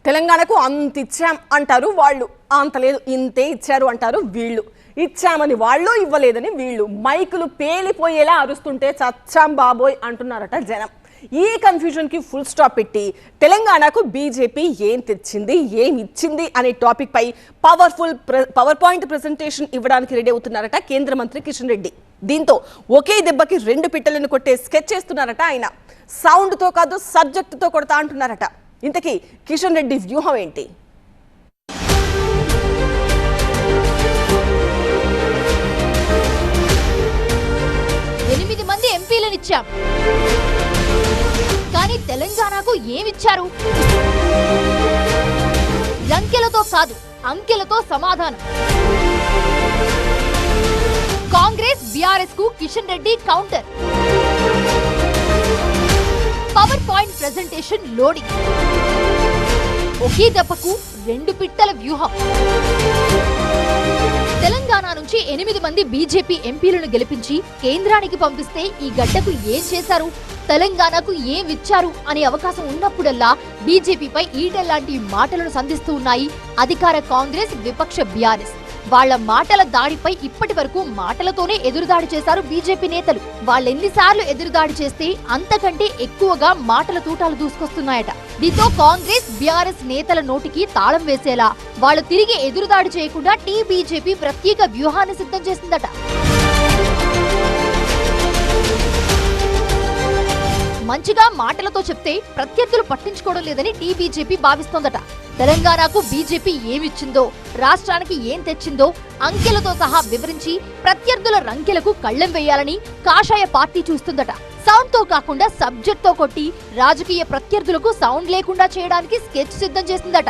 తెలంగాణకు అంత ఇచ్చాం అంటారు వాళ్ళు, అంత లేదు ఇంతే ఇచ్చారు అంటారు వీళ్ళు. ఇచ్చామని వాళ్ళు, ఇవ్వలేదని వీళ్ళు. మైకులు పేలిపోయేలా అరుస్తుంటే చచ్చాం బాబోయ్ అంటున్నారట జనం. ఈ కన్ఫ్యూజన్ కి ఫుల్ స్టాప్ పెట్టి తెలంగాణకు బీజేపీ ఏం తెచ్చింది, ఏం ఇచ్చింది అనే టాపిక్ పై పవర్ పాయింట్ ప్రెజెంటేషన్ ఇవ్వడానికి రెడీ అవుతున్నారట కేంద్ర మంత్రి కిషన్ రెడ్డి. దీంతో ఒకే దెబ్బకి రెండు పిట్టలను కొట్టే స్కెచ్ చేస్తున్నారట ఆయన. సౌండ్ తో కాదు సబ్జెక్ట్ తో కొడతా అంటున్నారట. ఇంతకీ కిషన్ రెడ్డి వ్యూహం ఏంటి? మంది ఎంపీలను ఇచ్చాం, కానీ తెలంగాణకు ఏమిచ్చారు? లంకెలతో కాదు అంకెలతో సమాధానం. కాంగ్రెస్ బీఆర్ఎస్ కు Kishan Reddy counter. Power point presentation loading. ఒకే దెబ్బకు రెండు పిట్టల వ్యూహం. తెలంగాణ నుంచి 8 మంది బీజేపీ ఎంపీలను గెలిపించి కేంద్రానికి పంపిస్తే ఈ గడ్డకు ఏం చేశారు, తెలంగాణకు ఏం ఇచ్చారు అనే అవకాశం ఉన్నప్పుడల్లా బీజేపీపై ఈటెల్లాంటి మాటలను సంధిస్తూ ఉన్నాయి అధికార కాంగ్రెస్, విపక్ష బీఆర్ఎస్. వాళ్ల మాటల దాడిపై ఇప్పటి వరకు మాటలతోనే ఎదురుదాడి చేశారు బీజేపీ నేతలు. వాళ్ళెన్నిసార్లు ఎదురుదాడి చేస్తే అంతకంటే ఎక్కువగా మాటల తూటాలు దూసుకొస్తున్నాయట. దీంతో కాంగ్రెస్, బీఆర్ఎస్ నేతల నోటికి తాళం వేసేలా వాళ్ళు తిరిగి ఎదురుదాడి చేయకుండా బీజేపీ ప్రత్యేక వ్యూహాన్ని సిద్ధం చేసిందట. మంచిగా మాటలతో చెప్తే ప్రత్యర్థులు పట్టించుకోవడం లేదని బీజేపీ భావిస్తోందట. తెలంగాణకు బీజేపీ ఏమిచ్చిందో, రాష్ట్రానికి ఏం తెచ్చిందో అంకెలతో సహా వివరించి ప్రత్యర్థుల రంకెలకు కళ్లెం వేయాలని కాషాయ పార్టీ చూస్తుందట. సౌండ్ తో కాకుండా సబ్జెక్ట్ తో కొట్టి రాజకీయ ప్రత్యర్థులకు సౌండ్ లేకుండా చేయడానికి స్కెచ్ సిద్ధం చేసిందట.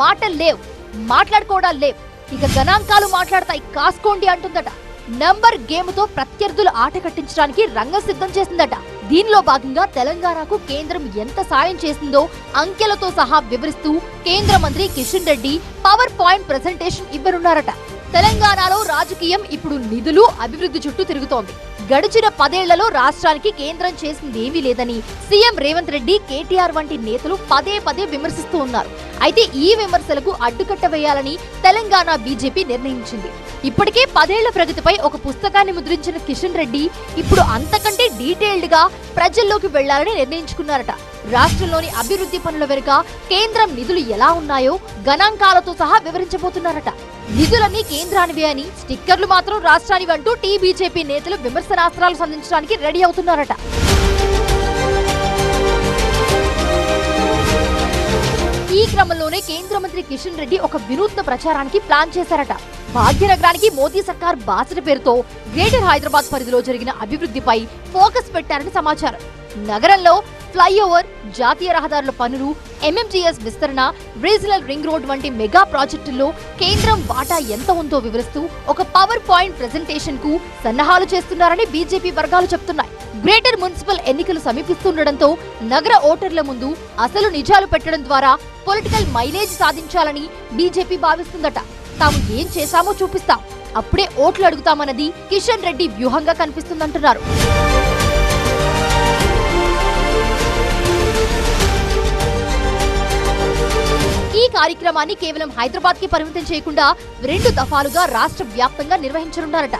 మాటలు లేవు, మాట్లాడుకోవడాలు లేవు, ఇక గణాంకాలు మాట్లాడతాయి కాసుకోండి అంటుందట. నంబర్ గేమ్ తో ప్రత్యర్థులు ఆట కట్టించడానికి రంగం సిద్ధం చేసిందట. దీనిలో భాగంగా తెలంగాణకు కేంద్రం ఎంత సాయం చేసిందో అంకెలతో సహా వివరిస్తూ కేంద్ర మంత్రి Kishan Reddy power point presentation ఇవ్వనున్నారట. తెలంగాణలో రాజకీయం ఇప్పుడు నిధులు, అభివృద్ధి చుట్టూ తిరుగుతోంది. గడిచిన 10 ఏళ్లలో రాష్ట్రానికి కేంద్రం చేసిందేమీ లేదని సీఎం రేవంత్ రెడ్డి, కేటీఆర్ వంటి నేతలు పదే విమర్శిస్తూ ఉన్నారు. అయితే ఈ విమర్శలకు అడ్డుకట్ట వేయాలని తెలంగాణ బీజేపీ నిర్ణయించింది. ఇప్పటికే 10 ఏళ్ల ప్రగతిపై ఒక పుస్తకాన్ని ముద్రించిన కిషన్ రెడ్డి ఇప్పుడు అంతకంటే డీటెయిల్డ్ గా ప్రజల్లోకి వెళ్లాలని నిర్ణయించుకున్నారట. రాష్ట్రంలోని అభివృద్ధి పనుల వెనుక కేంద్రం నిధులు ఎలా ఉన్నాయో గణాంకాలతో సహా వివరించబోతున్నారట. నిధులన్నీ కేంద్రానివే అని, స్టిక్కర్లు మాత్రం రాష్ట్రానివి అంటూ బీజేపీ నేతలు విమర్శనాస్త్రాలు సంధించడానికి రెడీ అవుతున్నారట. ఈ క్రమంలోనే కేంద్ర మంత్రి కిషన్ రెడ్డి ఒక వినూత్న ప్రచారానికి ప్లాన్ చేశారట. భాగ్యనగరానికి మోదీ సర్కార్ బాసట పేరుతో గ్రేటర్ హైదరాబాద్ పరిధిలో జరిగిన అభివృద్ధిపై ఫోకస్ పెట్టారని సమాచారం. నగరంలో ఫ్లైఓవర్, జాతీయ రహదారుల పనులు, ఎంఎంజీఎస్ విస్తరణ, రీజనల్ రింగ్ రోడ్ వంటి మెగా ప్రాజెక్టుల్లో కేంద్రం వాటా ఎంత ఉందో వివరిస్తూ ఒక పవర్ పాయింట్ ప్రెజెంటేషన్ కు సన్నాహాలు చేస్తున్నారని బీజేపీ వర్గాలు చెప్తున్నాయి. గ్రేటర్ మున్సిపల్ ఎన్నికలు సమీపిస్తుండటంతో నగర ఓటర్ల ముందు అసలు నిజాలు పెట్టడం ద్వారా పొలిటికల్ మైలేజ్ సాధించాలని బీజేపీ భావిస్తుందట. తాము ఏం చేశామో చూపిస్తాం, అప్పుడే ఓట్లు అడుగుతామన్నది కిషన్ రెడ్డి వ్యూహంగా కనిపిస్తుందంటున్నారు. ఈ కార్యక్రమాన్ని కేవలం హైదరాబాద్ కి పరిమితం చేయకుండా 2 దఫాలుగా రాష్ట్ర వ్యాప్తంగా నిర్వహించనున్నారట.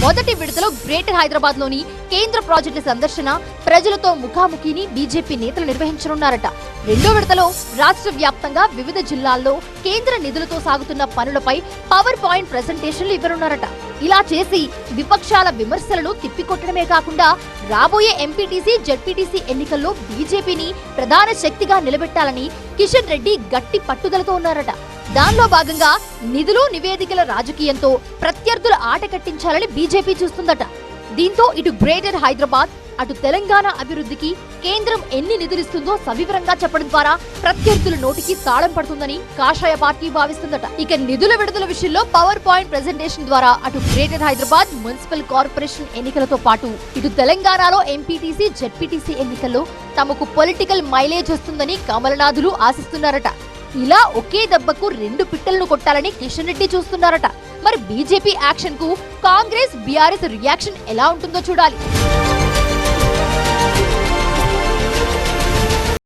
మొదటి విడతలో గ్రేటర్ హైదరాబాద్ లోని కేంద్ర ప్రాజెక్టుల సందర్శన, ప్రజలతో ముఖాముఖిని బీజేపీ నేతలు నిర్వహించనున్నారట. రెండో విడతలో రాష్ట్ర వ్యాప్తంగా వివిధ జిల్లాల్లో కేంద్ర నిధులతో సాగుతున్న పనులపై పవర్ పాయింట్ ప్రెజెంటేషన్లు ఇవ్వనున్నారట. ఇలా చేసి విపక్షాల విమర్శలను తిప్పికొట్టడమే కాకుండా రాబోయే ఎంపీటీసీ, జడ్పీటీసీ ఎన్నికల్లో బీజేపీని ప్రధాన శక్తిగా నిలబెట్టాలని కిషన్ రెడ్డి గట్టి పట్టుదలతో ఉన్నారట. దానిలో భాగంగా నిధులు, నివేదికల రాజకీయంతో ప్రత్యర్థుల ఆట కట్టించాలని బీజేపీ చూస్తుందట. దీంతో ఇటు గ్రేటర్ హైదరాబాద్, అటు తెలంగాణ అభివృద్ధికి కేంద్రం ఎన్ని నిధులిస్తుందో సవివరంగా చెప్పడం ద్వారా ప్రత్యర్థుల నోటికి తాళం పడుతుందని కాషాయ పార్టీ భావిస్తుందట. ఇక నిధుల విడుదల విషయంలో పవర్ పాయింట్ ప్రెజెంటేషన్ ద్వారా అటు గ్రేటర్ హైదరాబాద్ మున్సిపల్ కార్పొరేషన్ ఎన్నికలతో పాటు ఇటు తెలంగాణలో ఎంపీటీసీ, జడ్పీటీసీ ఎన్నికల్లో తమకు పొలిటికల్ మైలేజ్ వస్తుందని కమలనాథులు ఆశిస్తున్నారట. ఇలా ఒకే దెబ్బకు 2 పిట్టలను కొట్టాలని కిషన్ రెడ్డి చూస్తున్నారట. మరి బీజేపీ యాక్షన్ కు కాంగ్రెస్, బీఆర్ఎస్ రియాక్షన్ ఎలా ఉంటుందో చూడాలి.